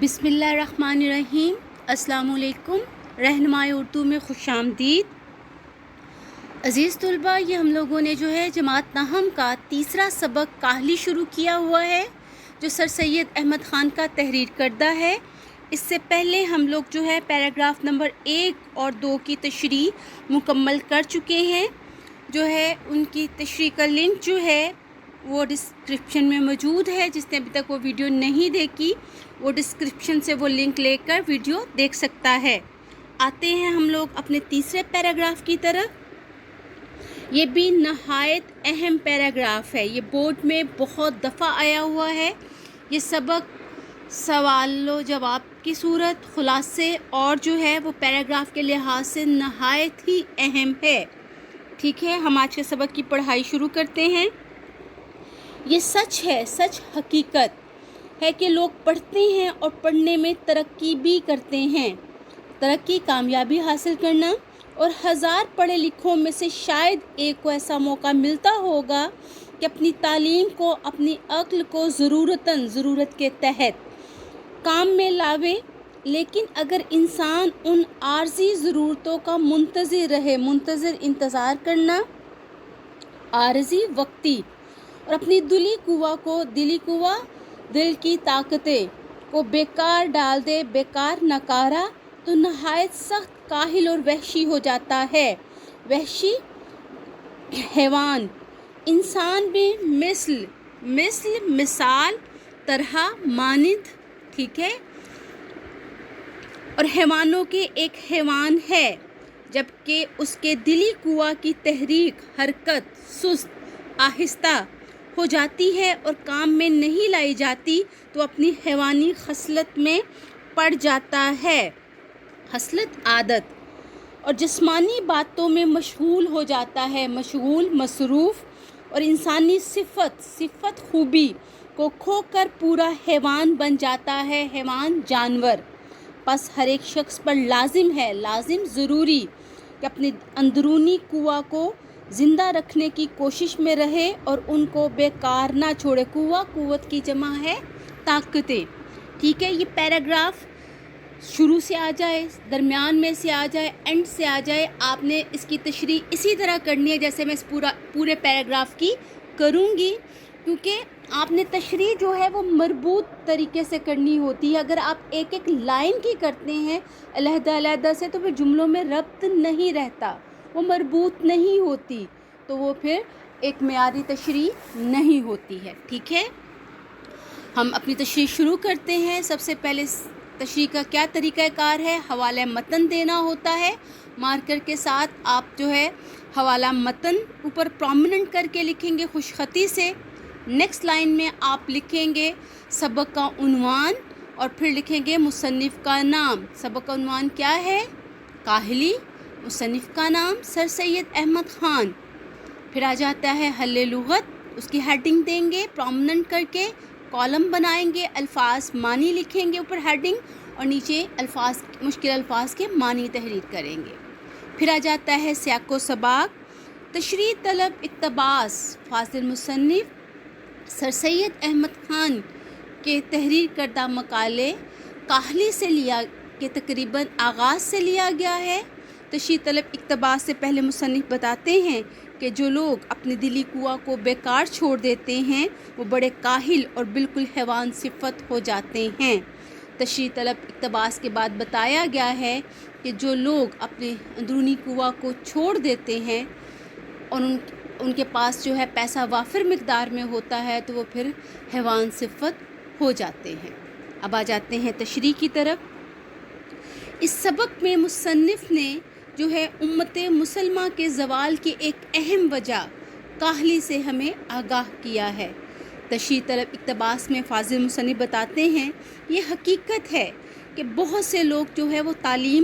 بسم اللہ الرحمن الرحیم۔ السلام علیکم۔ رہنمائی اردو میں خوش آمدید۔ عزیز طلباء، یہ ہم لوگوں نے جو ہے جماعت نہم کا تیسرا سبق کاہلی شروع کیا ہوا ہے، جو سر سید احمد خان کا تحریر کردہ ہے۔ اس سے پہلے ہم لوگ جو ہے پیراگراف نمبر 1 اور 2 کی تشریح مکمل کر چکے ہیں۔ جو ہے ان کی تشریح کا لنک جو ہے وہ ڈسکرپشن میں موجود ہے۔ جس نے ابھی تک وہ ویڈیو نہیں دیکھی وہ ڈسکرپشن سے وہ لنک لے کر ویڈیو دیکھ سکتا ہے۔ آتے ہیں ہم لوگ اپنے تیسرے پیراگراف کی طرف۔ یہ بھی نہایت اہم پیراگراف ہے، یہ بورڈ میں بہت دفعہ آیا ہوا ہے۔ یہ سبق سوال و جواب کی صورت، خلاصے اور جو ہے وہ پیراگراف کے لحاظ سے نہایت ہی اہم ہے۔ ٹھیک ہے، ہم آج کے سبق کی پڑھائی شروع کرتے ہیں۔ یہ سچ ہے، سچ حقیقت ہے کہ لوگ پڑھتے ہیں اور پڑھنے میں ترقی بھی کرتے ہیں۔ ترقی، کامیابی حاصل کرنا، اور ہزار پڑھے لکھوں میں سے شاید ایک کو ایسا موقع ملتا ہوگا کہ اپنی تعلیم کو، اپنی عقل کو ضرورت کے تحت کام میں لاوے۔ لیکن اگر انسان ان عارضی ضرورتوں کا منتظر رہے، انتظار کرنا عارضی، وقتی، اور اپنی دلی قوہ، دل کی طاقتیں کو بیکار ڈال دے، بیکار نکارا، تو نہایت سخت کاہل اور وحشی ہو جاتا ہے۔ وحشی حیوان، انسان بھی مثال، طرح، مانند، ٹھیک ہے، اور حیوانوں کے ایک حیوان ہے، جبکہ اس کے دلی قوہ کی تحریک، حرکت سست، آہستہ ہو جاتی ہے اور کام میں نہیں لائی جاتی تو اپنی حیوانی خصلت میں پڑ جاتا ہے، خصلت عادت، اور جسمانی باتوں میں مشغول ہو جاتا ہے، مصروف، اور انسانی صفت خوبی کو کھو کر پورا حیوان بن جاتا ہے، حیوان، جانور۔ پس ہر ایک شخص پر لازم ضروری کہ اپنی اندرونی قوہ کو زندہ رکھنے کی کوشش میں رہے اور ان کو بیکار نہ چھوڑے۔ قوت کی جمع ہے طاقتیں۔ ٹھیک ہے، یہ پیراگراف شروع سے آ جائے، درمیان میں سے آ جائے، اینڈ سے آ جائے، آپ نے اس کی تشریح اسی طرح کرنی ہے جیسے میں اس پورے پیراگراف کی کروں گی، کیونکہ آپ نے تشریح جو ہے وہ مربوط طریقے سے کرنی ہوتی ہے۔ اگر آپ ایک ایک لائن کی کرتے ہیں علیحدہ سے تو پھر جملوں میں ربط نہیں رہتا، وہ مربوط نہیں ہوتی، تو وہ پھر ایک معیاری تشریح نہیں ہوتی ہے۔ ٹھیک ہے، ہم اپنی تشریح شروع کرتے ہیں۔ سب سے پہلے تشریح کا کیا طریقہ کار ہے؟ حوالہ متن دینا ہوتا ہے۔ مارکر کے ساتھ آپ جو ہے حوالہ متن اوپر پرومیننٹ کر کے لکھیں گے خوش خطی سے۔ نیکسٹ لائن میں آپ لکھیں گے سبق کا عنوان اور پھر لکھیں گے مصنف کا نام۔ سبق کا عنوان کیا ہے؟ کاہلی۔ مصنف کا نام سر سید احمد خان۔ پھر آ جاتا ہے حل لغت، اس کی ہیڈنگ دیں گے پرومیننٹ کر کے، کالم بنائیں گے، الفاظ معنی لکھیں گے اوپر ہیڈنگ، اور نیچے مشکل الفاظ کے معنی تحریر کریں گے۔ پھر آ جاتا ہے سیاق و سباق، تشریح طلب اقتباس، فاضل مصنف سر سید احمد خان کے تحریر کردہ مقالے کاہلی سے تقریباً آغاز سے لیا گیا ہے۔ تشریح طلب اقتباس سے پہلے مصنف بتاتے ہیں کہ جو لوگ اپنی دلی قوہ کو بیکار چھوڑ دیتے ہیں وہ بڑے کاہل اور بالکل حیوان صفت ہو جاتے ہیں۔ تشریح طلب اقتباس کے بعد بتایا گیا ہے کہ جو لوگ اپنے اندرونی قوہ کو چھوڑ دیتے ہیں اور ان کے پاس جو ہے پیسہ وافر مقدار میں ہوتا ہے تو وہ پھر حیوان صفت ہو جاتے ہیں۔ اب آ جاتے ہیں تشریح کی طرف۔ اس سبق میں مصنف نے جو ہے امت مسلمہ کے زوال کی ایک اہم وجہ کاہلی سے ہمیں آگاہ کیا ہے۔ تشریح طلب اقتباس میں فاضل مصنف بتاتے ہیں یہ حقیقت ہے کہ بہت سے لوگ جو ہے وہ تعلیم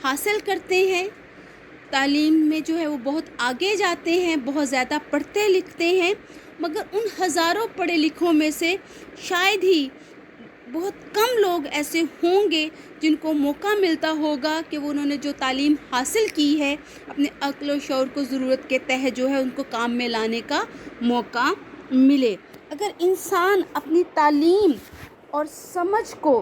حاصل کرتے ہیں، تعلیم میں جو ہے وہ بہت آگے جاتے ہیں، بہت زیادہ پڑھتے لکھتے ہیں، مگر ان ہزاروں پڑھے لکھوں میں سے شاید ہی بہت کم لوگ ایسے ہوں گے جن کو موقع ملتا ہوگا کہ انہوں نے جو تعلیم حاصل کی ہے اپنے عقل و شعور کو ضرورت کے تحت جو ہے ان کو کام میں لانے کا موقع ملے۔ اگر انسان اپنی تعلیم اور سمجھ کو